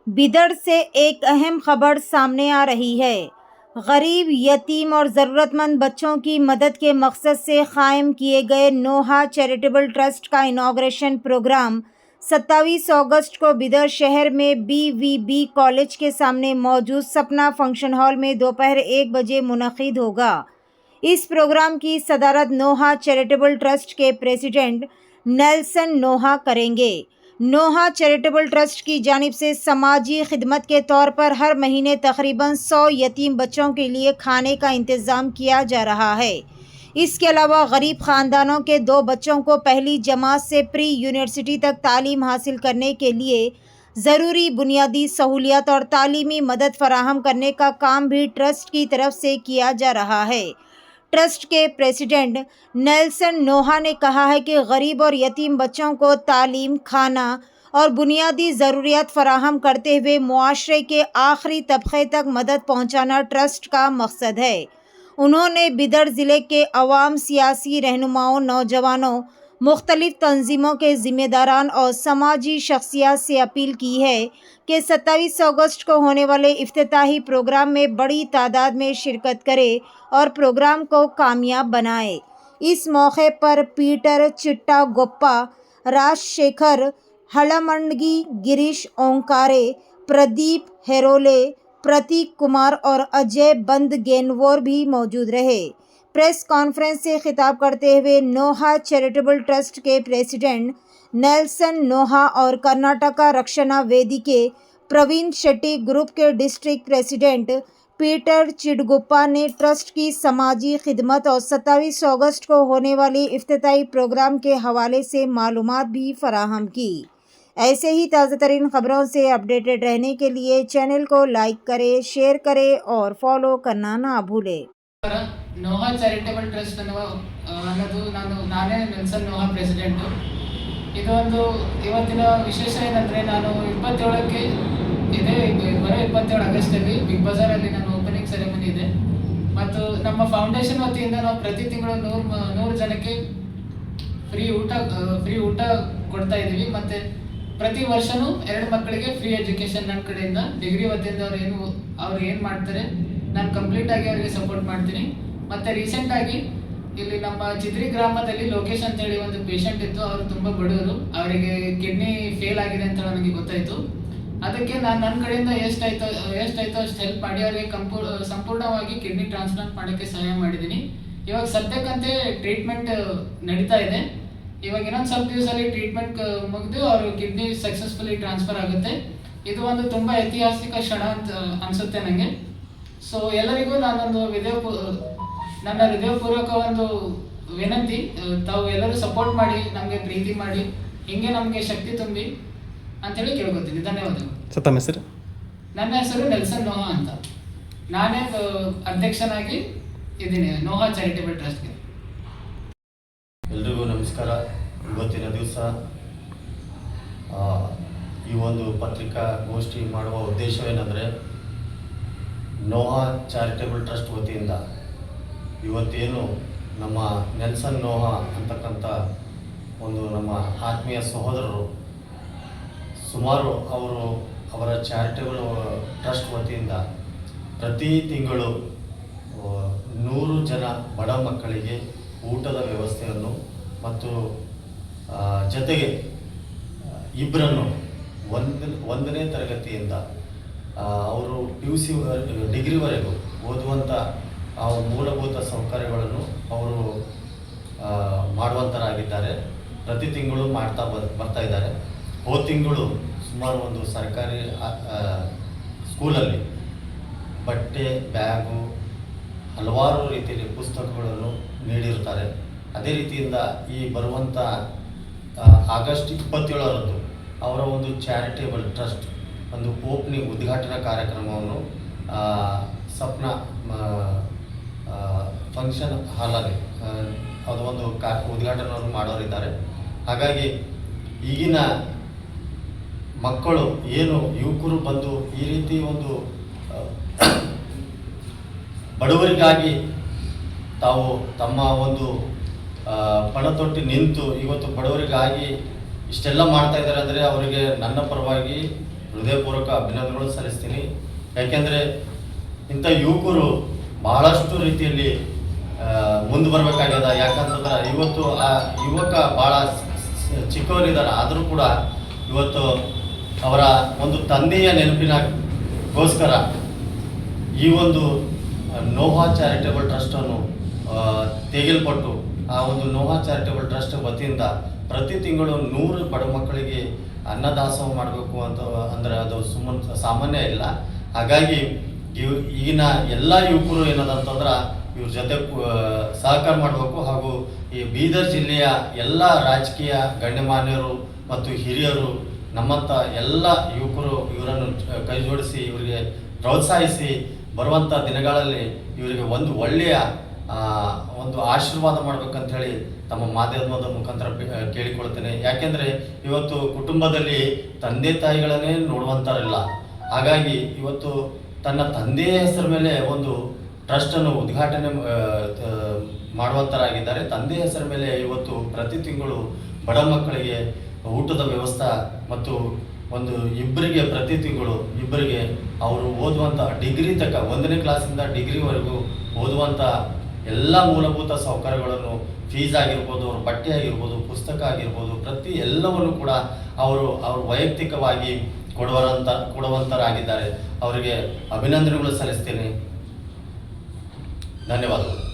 बिदर से एक अहम खबर सामने आ रही है। गरीब, यतीम और ज़रूरतमंद बच्चों की मदद के मकसद से कायम किए गए नोहा चैरिटेबल ट्रस्ट का इनॉग्रेशन प्रोग्राम 27 अगस्त को बिदर शहर में BVB कॉलेज के सामने मौजूद सपना फंक्शन हॉल में दोपहर 1 बजे मुनक़िद होगा। इस प्रोग्राम की सदारत नोहा चैरिटेबल ट्रस्ट के प्रेसिडेंट नेल्सन नोहा करेंगे। नोहा चैरिटेबल ट्रस्ट की जानिब से समाजी खिदमत के तौर पर हर महीने तकरीबन 100 यतीम बच्चों के लिए खाने का इंतज़ाम किया जा रहा है। इसके अलावा गरीब ख़ानदानों के 2 बच्चों को पहली जमात से प्री यूनिवर्सिटी तक तालीम हासिल करने के लिए ज़रूरी बुनियादी सहूलियत और तालीमी मदद फराहम करने का काम भी ट्रस्ट की तरफ से किया जा रहा है। ट्रस्ट के प्रेसिडेंट नेल्सन नोहा ने कहा है कि गरीब और यतीम बच्चों को तालीम, खाना और बुनियादी ज़रूरियात फराहम करते हुए मुआशरे के आखिरी तबके तक मदद पहुंचाना ट्रस्ट का मकसद है। उन्होंने बिदर ज़िले के अवाम, सियासी रहनुमाओं, नौजवानों, मुख्तलिफ तंजीमों के ज़िम्मेदारान और समाजी शख्सियत से अपील की है कि 27 अगस्त को होने वाले इफ्तिताही प्रोग्राम में बड़ी तादाद में शिरकत करे और प्रोग्राम को कामयाब बनाए। इस मौके पर पीटर चिट्टागोप्पा, राजशेखर हलमंडगी, गिरीश ओंकारे, प्रदीप हेरोले, प्रतीक कुमार और अजय बंदगेनवोर भी मौजूद रहे। प्रेस कॉन्फ्रेंस से खिताब करते हुए नोहा चैरिटेबल ट्रस्ट के प्रेसिडेंट नेल्सन नोहा और कर्नाटका रक्षणा वेदिके प्रवीण शेट्टी ग्रुप के डिस्ट्रिक्ट प्रेसिडेंट पीटर चिडगुप्पा ने ट्रस्ट की समाजी खिदमत और 27 अगस्त को होने वाली इफ्तिताई प्रोग्राम के हवाले से मालूमात भी फराहम की। ऐसे ही ताज़ा तरीन ख़बरों से अपडेटेड रहने के लिए चैनल को लाइक करें, शेयर करें और फॉलो करना ना भूलें। ನೋಹಾ ಚಾರಿಟೇಬಲ್ ಟ್ರಸ್ಟ್ ಅನ್ನೋದು ನಾನೇ ನೆಲ್ಸನ್ ನೋಹಾ ಪ್ರೆಸಿಡೆಂಟು. ಇದು ಒಂದು ಇವತ್ತಿನ ವಿಶೇಷ ಏನಂದರೆ, ನಾನು 27ಕ್ಕೆ ಬರೋ 27 ಆಗಸ್ಟಲ್ಲಿ ಬಿಗ್ ಬಜಾರಲ್ಲಿ ನಾನು ಓಪನಿಂಗ್ ಸೆರೆಮನಿ ಇದೆ. ಮತ್ತು ನಮ್ಮ ಫೌಂಡೇಶನ್ ವತಿಯಿಂದ ನಾವು ಪ್ರತಿ ತಿಂಗಳು 100 ಜನಕ್ಕೆ ಫ್ರೀ ಊಟ ಕೊಡ್ತಾ ಇದ್ದೀವಿ. ಮತ್ತು ಪ್ರತಿ ವರ್ಷವೂ 2 ಮಕ್ಕಳಿಗೆ ಫ್ರೀ ಎಜುಕೇಷನ್ ನನ್ನ ಕಡೆಯಿಂದ. ಡಿಗ್ರಿ ವತಿಯಿಂದ ಅವ್ರು ಏನು ಮಾಡ್ತಾರೆ ನಾನು ಕಂಪ್ಲೀಟಾಗಿ ಅವರಿಗೆ ಸಪೋರ್ಟ್ ಮಾಡ್ತೀನಿ. ಮತ್ತು ರೀಸೆಂಟಾಗಿ ಇಲ್ಲಿ ನಮ್ಮ ಚಿದ್ರಿ ಗ್ರಾಮದಲ್ಲಿ ಲೋಕೇಶ್ ಅಂತೇಳಿ ಒಂದು ಪೇಷಂಟ್ ಇತ್ತು. ಅವರು ತುಂಬ ಬಡವರು, ಅವರಿಗೆ ಕಿಡ್ನಿ ಫೇಲ್ ಆಗಿದೆ ಅಂತ ನನಗೆ ಗೊತ್ತಾಯಿತು. ಅದಕ್ಕೆ ನಾನು ನನ್ನ ಕಡೆಯಿಂದ ಎಷ್ಟಾಯ್ತೋ ಅಷ್ಟು ಹೆಲ್ಪ್ ಮಾಡಿ ಅವರಿಗೆ ಸಂಪೂರ್ಣವಾಗಿ ಕಿಡ್ನಿ ಟ್ರಾನ್ಸ್ಪ್ಲಾಂಟ್ ಮಾಡೋಕ್ಕೆ ಸಹಾಯ ಮಾಡಿದ್ದೀನಿ. ಇವಾಗ ಸದ್ಯಕ್ಕಂತೆ ಟ್ರೀಟ್ಮೆಂಟ್ ನಡೀತಾ ಇದೆ. ಇವಾಗ ಇನ್ನೊಂದು ಸ್ವಲ್ಪ ದಿವಸದಲ್ಲಿ ಟ್ರೀಟ್ಮೆಂಟ್ ಮುಗಿದು ಅವರು ಕಿಡ್ನಿ ಸಕ್ಸಸ್ಫುಲಿ ಟ್ರಾನ್ಸ್ಫರ್ ಆಗುತ್ತೆ. ಇದು ಒಂದು ತುಂಬ ಐತಿಹಾಸಿಕ ಕ್ಷಣ ಅಂತ ಅನಿಸುತ್ತೆ ನನಗೆ. ಸೊ ಎಲ್ಲರಿಗೂ ನನ್ನ ಹೃದಯಪೂರ್ವಕ ಒಂದು ವಿನಂತಿ, ತಾವು ಎಲ್ಲರೂ ಸಪೋರ್ಟ್ ಮಾಡಿ, ನಮಗೆ ಪ್ರೀತಿ ಮಾಡಿ, ಹಿಂಗೆ ನಮಗೆ ಶಕ್ತಿ ತುಂಬಿ ಅಂತೇಳಿ ಕೇಳ್ಕೊತೀನಿ. ಧನ್ಯವಾದಗಳು. ತಮ್ಮ ಹೆಸರು? ನನ್ನ ಹೆಸರು ನೆಲ್ಸನ್ ನೋಹಾ ಅಂತ. ನಾನೇ ಅಧ್ಯಕ್ಷನಾಗಿ ಇದ್ದೀನಿ ನೋಹಾ ಚಾರಿಟೇಬಲ್ ಟ್ರಸ್ಟ್ಗೆ. ಎಲ್ರಿಗೂ ನಮಸ್ಕಾರ. ಇವತ್ತಿನ ದಿವಸ ಈ ಒಂದು ಪತ್ರಿಕಾಗೋಷ್ಠಿ ಮಾಡುವ ಉದ್ದೇಶವೇನೆಂದರೆ, ನೋಹಾ ಚಾರಿಟೇಬಲ್ ಟ್ರಸ್ಟ್ ವತಿಯಿಂದ ಇವತ್ತೇನು ನಮ್ಮ ನೆಲ್ಸನ್ ನೋಹಾ ಅಂತಕ್ಕಂಥ ಒಂದು ನಮ್ಮ ಆತ್ಮೀಯ ಸಹೋದರರು ಸುಮಾರು ಅವರ ಚಾರಿಟೇಬಲ್ ಟ್ರಸ್ಟ್ ವತಿಯಿಂದ ಪ್ರತಿ ತಿಂಗಳು 100 ಜನ ಬಡ ಮಕ್ಕಳಿಗೆ ಊಟದ ವ್ಯವಸ್ಥೆಯನ್ನು ಮತ್ತು ಜೊತೆಗೆ ಇಬ್ಬರನ್ನು 1ನೇ ತರಗತಿಯಿಂದ ಅವರು PUC ಡಿಗ್ರಿವರೆಗೂ ಓದುವಂಥ ಮೂಲಭೂತ ಸೌಕರ್ಯಗಳನ್ನು ಅವರು ಮಾಡುವಂಥರಾಗಿದ್ದಾರೆ. ಪ್ರತಿ ತಿಂಗಳು ಬರ್ತಾ ಇದ್ದಾರೆ. ಹೋದ ತಿಂಗಳು ಸುಮಾರು ಒಂದು ಸರ್ಕಾರಿ ಸ್ಕೂಲಲ್ಲಿ ಬಟ್ಟೆ, ಬ್ಯಾಗು, ಹಲವಾರು ರೀತಿಯಲ್ಲಿ ಪುಸ್ತಕಗಳನ್ನು ನೀಡಿರುತ್ತಾರೆ. ಅದೇ ರೀತಿಯಿಂದ ಈ ಬರುವಂಥ ಆಗಸ್ಟ್ 27ರಂದು ಅವರ ಒಂದು ಚಾರಿಟೇಬಲ್ ಟ್ರಸ್ಟ್ ಒಂದು ಓಪನಿಂಗ್ ಉದ್ಘಾಟನಾ ಕಾರ್ಯಕ್ರಮವನ್ನು ಸಪ್ನಾ ಫಂಕ್ಷನ್ ಹಾಲಲ್ಲಿ ಅದು ಒಂದು ಉದ್ಘಾಟನೆಯನ್ನು ಮಾಡೋರಿದ್ದಾರೆ. ಹಾಗಾಗಿ ಈಗಿನ ಮಕ್ಕಳು ಏನು ಯುವಕರು ಬಂದು ಈ ರೀತಿ ಒಂದು ಬಡವರಿಗಾಗಿ ತಾವು ತಮ್ಮ ಒಂದು ಪಣತೊಟ್ಟಿ ನಿಂತು ಇವತ್ತು ಬಡವರಿಗಾಗಿ ಇಷ್ಟೆಲ್ಲ ಮಾಡ್ತಾ ಇದ್ದಾರೆ ಅಂದರೆ ಅವರಿಗೆ ನನ್ನ ಪರವಾಗಿ ಹೃದಯಪೂರ್ವಕ ಅಭಿನಂದನೆಗಳು ಸಲ್ಲಿಸ್ತೀನಿ. ಯಾಕೆಂದರೆ ಇಂಥ ಯುವಕರು ಬಹಳಷ್ಟು ರೀತಿಯಲ್ಲಿ ಮುಂದೆ ಬರಬೇಕಾಗ್ಯದ. ಯಾಕಂತಂದ್ರೆ ಇವತ್ತು ಆ ಯುವಕ ಭಾಳ ಚಿಕ್ಕವರಿದ್ದಾರೆ, ಆದರೂ ಕೂಡ ಇವತ್ತು ಅವರ ಒಂದು ತಂದೆಯ ನೆನಪಿನಗೋಸ್ಕರ ಈ ಒಂದು ನೋಹಾ ಚಾರಿಟೇಬಲ್ ಟ್ರಸ್ಟನ್ನು ತೆಗೆಯಲ್ಪಟ್ಟು ಆ ಒಂದು ನೋಹಾ ಚಾರಿಟೇಬಲ್ ಟ್ರಸ್ಟ್ ವತಿಯಿಂದ ಪ್ರತಿ ತಿಂಗಳು 100 ಬಡ ಮಕ್ಕಳಿಗೆ ಅನ್ನದಾಸೋಹ ಮಾಡಬೇಕು ಅಂತ ಅಂದರೆ ಅದು ಸಾಮಾನ್ಯ ಇಲ್ಲ. ಹಾಗಾಗಿ ಈಗಿನ ಎಲ್ಲ ಯುವಕರು ಏನದಂತಂದ್ರೆ ಇವ್ರ ಜೊತೆ ಸಹಕಾರ ಮಾಡಬೇಕು. ಹಾಗೂ ಈ ಬೀದರ್ ಜಿಲ್ಲೆಯ ಎಲ್ಲ ರಾಜಕೀಯ ಗಣ್ಯಮಾನ್ಯರು ಮತ್ತು ಹಿರಿಯರು ನಮ್ಮಂಥ ಎಲ್ಲ ಯುವಕರು ಇವರನ್ನು ಕೈ ಜೋಡಿಸಿ ಇವರಿಗೆ ಪ್ರೋತ್ಸಾಹಿಸಿ ಬರುವಂಥ ದಿನಗಳಲ್ಲಿ ಇವರಿಗೆ ಒಂದು ಒಳ್ಳೆಯ ಒಂದು ಆಶೀರ್ವಾದ ಮಾಡ್ಬೇಕಂತ ಹೇಳಿ ತಮ್ಮ ಮಾಧ್ಯಮದ ಮುಖಾಂತರ ಕೇಳಿಕೊಳ್ತೇನೆ. ಯಾಕೆಂದರೆ ಇವತ್ತು ಕುಟುಂಬದಲ್ಲಿ ತಂದೆ ತಾಯಿಗಳನ್ನೇ ನೋಡುವಂಥರಿಲ್ಲ. ಹಾಗಾಗಿ ಇವತ್ತು ತನ್ನ ತಂದೆಯ ಹೆಸರ ಮೇಲೆ ಒಂದು ಟ್ರಸ್ಟನ್ನು ಉದ್ಘಾಟನೆ ಮಾಡುವಂಥರಾಗಿದ್ದಾರೆ. ತಂದೆಯ ಹೆಸರ ಮೇಲೆ ಇವತ್ತು ಪ್ರತಿ ತಿಂಗಳು ಬಡ ಮಕ್ಕಳಿಗೆ ಊಟದ ವ್ಯವಸ್ಥೆ ಮತ್ತು ಒಂದು ಇಬ್ಬರಿಗೆ ಪ್ರತಿ ತಿಂಗಳು ಇಬ್ಬರಿಗೆ ಅವರು ಓದುವಂಥ ಡಿಗ್ರಿ ತನಕ 1ನೇ ಕ್ಲಾಸಿಂದ ಡಿಗ್ರಿವರೆಗೂ ಓದುವಂಥ ಎಲ್ಲ ಮೂಲಭೂತ ಸೌಕರ್ಯಗಳನ್ನು, ಫೀಸ್ ಆಗಿರ್ಬೋದು, ಅವ್ರ ಬಟ್ಟೆ ಆಗಿರ್ಬೋದು, ಪುಸ್ತಕ ಆಗಿರ್ಬೋದು, ಪ್ರತಿ ಎಲ್ಲವನ್ನು ಕೂಡ ಅವರು ವೈಯಕ್ತಿಕವಾಗಿ ಕೊಡುವಂಥರಾಗಿದ್ದಾರೆ. ಅವರಿಗೆ ಅಭಿನಂದನೆಗಳು ಸಲ್ಲಿಸ್ತೇನೆ. ಧನ್ಯವಾದಗಳು.